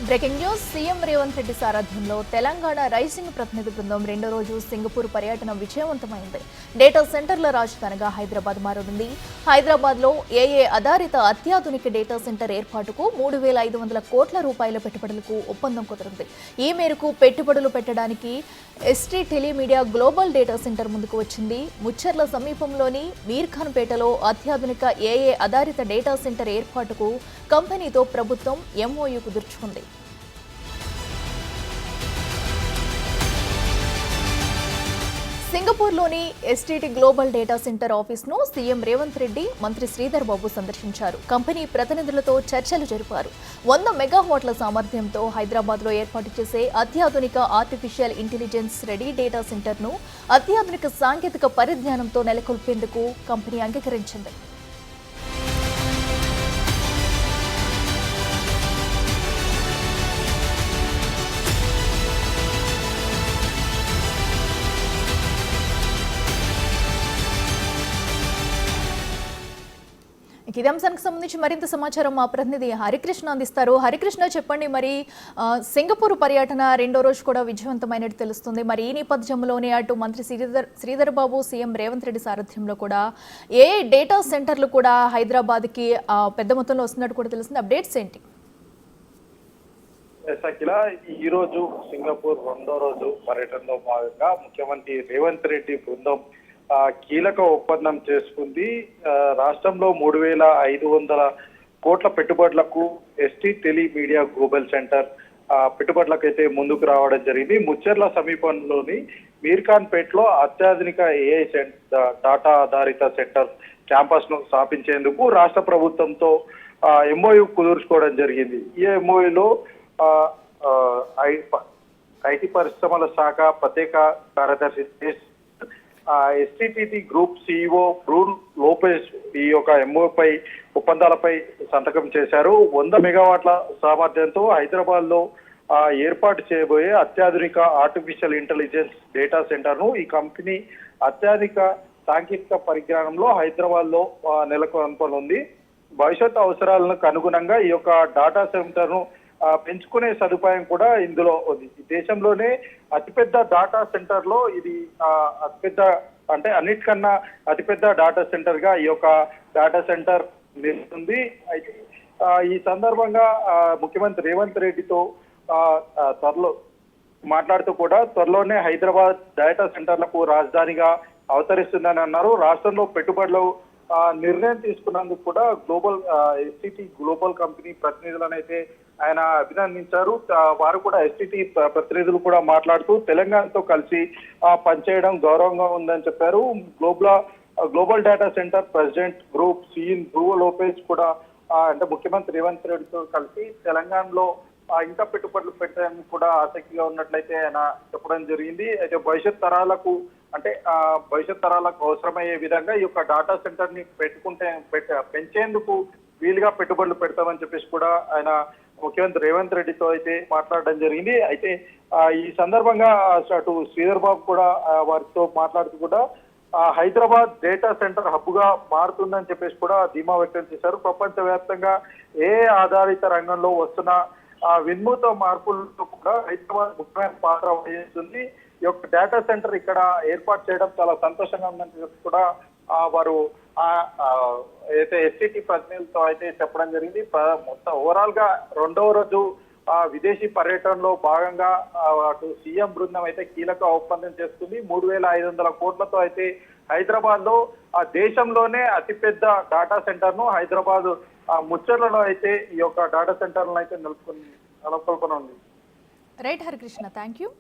Breaking news. CM Revanth Reddy సారథ్యంలో Telangana rising ప్రతినిధి బృందం రెండో రోజు సింగపూర్ పర్యటన విజయవంతమైంది. డేటా సెంటర్ల రాజధానిగా హైదరాబాద్ మారనుంది. హైదరాబాద్ లో ఏఏ ఆధారిత అత్యాధునిక డేటా సెంటర్ ఏర్పాటుకు 3,500 కోట్ల రూపాయల పెట్టుబడులకు ఒప్పందం కుదిరింది. ఈ మేరకు పెట్టుబడులు పెట్టడానికి ST Telemedia global data centre ముందుకు వచ్చింది. ముచ్చర్ల సమీపంలోని మీర్ఖాన్పేటలో అత్యాధునిక ఏఏ ఆధారిత డేటా సెంటర్ ఏర్పాటుకు కంపెనీతో ప్రభుత్వం ఎంఓయూ కుదుర్చుకుంది. సింగపూర్లోని ఎస్టీటీ గ్లోబల్ డేటా సెంటర్ ఆఫీస్ను సీఎం రేవంత్ రెడ్డి, మంత్రి శ్రీధర్ బాబు సందర్శించారు. కంపెనీ ప్రతినిధులతో చర్చలు జరిపారు. 100 మెగావాట్ల సామర్థ్యంతో హైదరాబాద్లో ఏర్పాటు చేసే అత్యాధునిక ఆర్టిఫిషియల్ ఇంటెలిజెన్స్ రెడీ డేటా సెంటర్ను అత్యాధునిక సాంకేతిక పరిజ్ఞానంతో నెలకొల్పేందుకు కంపెనీ అంగీకరించింది. ఇదే అంశానికి సంబంధించి మరింత సమాచారం మా ప్రతినిధి హరికృష్ణ అందిస్తారు. హరికృష్ణ, చెప్పండి, మరి సింగపూర్ పర్యటన రెండో రోజు కూడా విజయవంతమైనట్టు తెలుస్తుంది. మరి ఈ నేపథ్యంలోనే అటు మంత్రి శ్రీధర్ బాబు, సీఎం రేవంత్ రెడ్డి సారథ్యంలో కూడా ఏ డేటా సెంటర్లు కూడా హైదరాబాద్కి పెద్ద మొత్తంలో వస్తున్నట్టు కూడా తెలుస్తుంది. అప్డేట్స్ ఏంటి? ఈ రోజు సింగపూర్ రెండో రోజు పర్యటనలో భాగంగా ముఖ్యమంత్రి రేవంత్ రెడ్డి బృందం కీలక ఒప్పందం చేసుకుంది. రాష్ట్రంలో 3,500 కోట్ల పెట్టుబడులకు ఎస్టీ టెలిమీడియా గ్లోబల్ సెంటర్ పెట్టుబడులకు అయితే ముందుకు రావడం జరిగింది. ముచ్చర్ల సమీపంలోని మీర్ఖాన్పేటలో అత్యాధునిక ఏఐ డాటా ఆధారిత సెంటర్ క్యాంపస్ ను స్థాపించేందుకు రాష్ట్ర ప్రభుత్వంతో ఎంఓయూ కుదుర్చుకోవడం జరిగింది. ఈ ఎంఓయూలో ఐటీ పరిశ్రమల శాఖ ప్రత్యేక కార్యదర్శి ఎస్టీటీటీ గ్రూప్ సిఇఓ బ్రూన్ లోపెజ్ ఈ యొక్క ఎంఓపై ఒప్పందాలపై సంతకం చేశారు. 100 మెగావాట్ల సామర్థ్యంతో హైదరాబాద్ లో ఏర్పాటు చేయబోయే అత్యాధునిక ఆర్టిఫిషియల్ ఇంటెలిజెన్స్ డేటా సెంటర్ ను ఈ కంపెనీ అత్యాధునిక సాంకేతిక పరిజ్ఞానంలో హైదరాబాద్ లో నెలకొల్పనుంది. భవిష్యత్ అవసరాలకు అనుగుణంగా ఈ యొక్క డేటా సెంటర్ ను పెంచుకునే సదుపాయం కూడా ఇందులో ఉంది. దేశంలోనే అతిపెద్ద డేటా సెంటర్ లో ఇది అతిపెద్ద, అంటే అన్నిటికన్నా అతిపెద్ద డేటా సెంటర్ గా ఈ యొక్క డేటా సెంటర్ నిలుస్తుంది. అయితే ఈ సందర్భంగా ముఖ్యమంత్రి రేవంత్ రెడ్డితో త్వరలో మాట్లాడుతూ కూడా త్వరలోనే హైదరాబాద్ డేటా సెంటర్లకు రాజధానిగా అవతరిస్తుందని అన్నారు. రాష్ట్రంలో పెట్టుబడులు నిర్ణయం తీసుకున్నందుకు కూడా ఎస్టీటీ గ్లోబల్ కంపెనీ ప్రతినిధులను అయితే ఆయన అభినందించారు. వారు కూడా ఎస్టీటీ ప్రతినిధులు కూడా మాట్లాడుతూ తెలంగాణతో కలిసి పనిచేయడం గౌరవంగా ఉందని చెప్పారు. Global data centre president group CEO Bruyn Lopez కూడా అంటే ముఖ్యమంత్రి రేవంత్ రెడ్డితో కలిసి తెలంగాణలో ఇంకా పెట్టుబడులు పెట్టడానికి కూడా ఆసక్తిగా ఉన్నట్లయితే ఆయన చెప్పడం జరిగింది. అయితే భవిష్యత్ తరాలకు అవసరమయ్యే విధంగా ఈ యొక్క డేటా సెంటర్ ని పెంచేందుకు వీలుగా పెట్టుబడులు పెడతామని చెప్పేసి కూడా ఆయన ముఖ్యమంత్రి రేవంత్ రెడ్డితో అయితే మాట్లాడడం జరిగింది. అయితే ఈ సందర్భంగా అటు శ్రీధర్ బాబు కూడా వారితో మాట్లాడుతూ కూడా హైదరాబాద్ డేటా సెంటర్ హబ్ గా మారుతుందని చెప్పేసి కూడా ధీమా వ్యక్తం చేశారు. ప్రపంచవ్యాప్తంగా ఏ ఆధారిత రంగంలో వస్తున్న వినూత్న మార్పులతో కూడా హైదరాబాద్ ముఖ్యమైన పాత్ర వహిస్తుంది. ఈ యొక్క డేటా సెంటర్ ఇక్కడ ఏర్పాటు చేయడం చాలా సంతోషంగా ఉందని చెప్పి కూడా వారు అయితే ఎస్టీటీ ప్రతినిధులతో అయితే చెప్పడం జరిగింది. మొత్తం ఓవరాల్ గా రెండవ రోజు విదేశీ పర్యటనలో భాగంగా అటు సీఎం బృందం అయితే కీలక ఒప్పందం చేస్తుంది. 3,500 కోట్లతో అయితే హైదరాబాద్ లో దేశంలోనే అతిపెద్ద డేటా సెంటర్ ను హైదరాబాద్ ముచ్చర్లలో అయితే ఈ యొక్క డేటా సెంటర్ అయితే నెలకొల్పనుంది. Right Harikrishna, thank you.